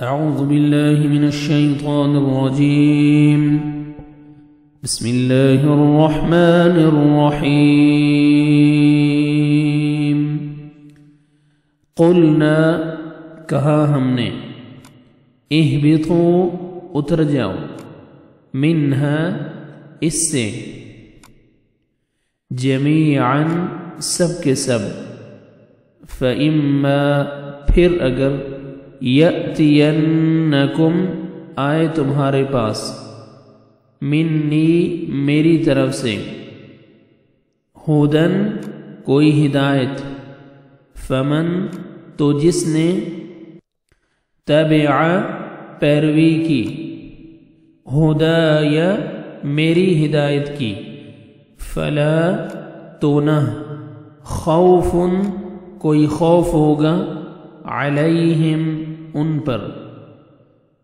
أعوذ بالله من الشيطان الرجيم. بسم الله الرحمن الرحيم. قلنا کہا ہم نے، اہبطوا اتر جاؤ، منہا اس سے، جمیعاً سب کے سب، فإما پھر اگر، یأتینکم آئے تمہارے پاس، منی میری طرف سے، ہدن کوئی ہدایت، فمن تو جس نے، تبع پیروی کی، ہدایا میری ہدایت کی، فلا تو نہ، خوف کوئی خوف ہوگا، علیہم ان پر،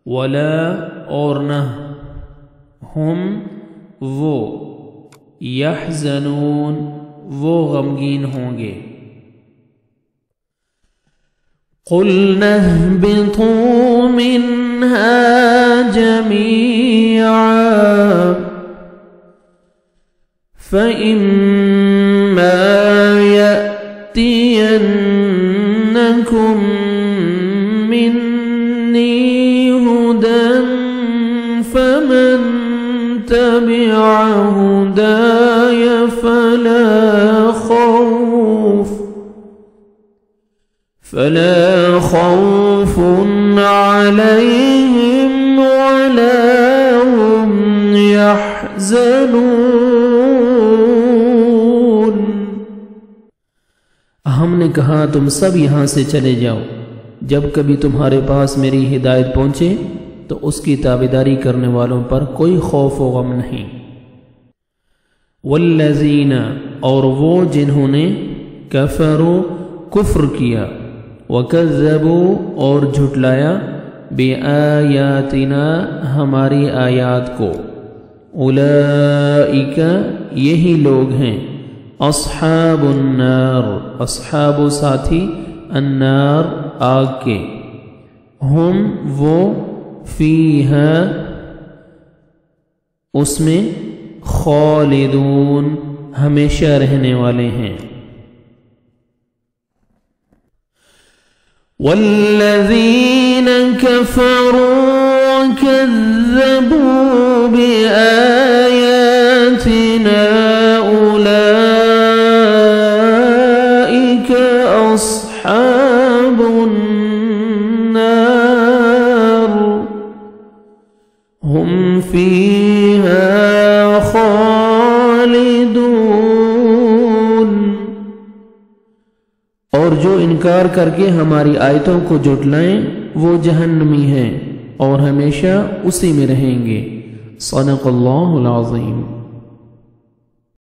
ولا اور نہ، ہم وہ، یحزنون وہ غمگین ہوں گے۔ قُلْنَا اهْبِطُوا مِنْهَا جَمِيعًا فَإِمَّا يَأْتِيَنَّكُمْ مِنِّي هُدًى فَمَنْ تَبِعَ هُدَايَ فلا خوف عليهم ولا هم يحزنون۔ ہم نے کہا تم سب یہاں سے چلے جاؤ، جب کبھی تمہارے پاس میری ہدایت پہنچے تو اس کی تابعداری کرنے والوں پر کوئی خوف و غم نہیں۔ والذین اور وہ جنہوں نے، کفروا کفر کیا، وَكَذَّبُوا اور جھٹلایا، بِآيَاتِنَا ہماری آیات کو، اولئک یہی لوگ ہیں، اصحاب النار اصحاب و ساتھی، النار آگ کے، ہم وہ، فیہا اس میں، خالدون ہمیشہ رہنے والے ہیں۔ والذین کفروا وکذبوا بآیاتنا اولئک اصحاب النار ہم فیہا خالدون۔ اور جو انکار کر کے ہماری آیتوں کو جھٹلائیں وہ جہنمی ہیں اور ہمیشہ اسی میں رہیں گے۔ صدق اللہ العظیم۔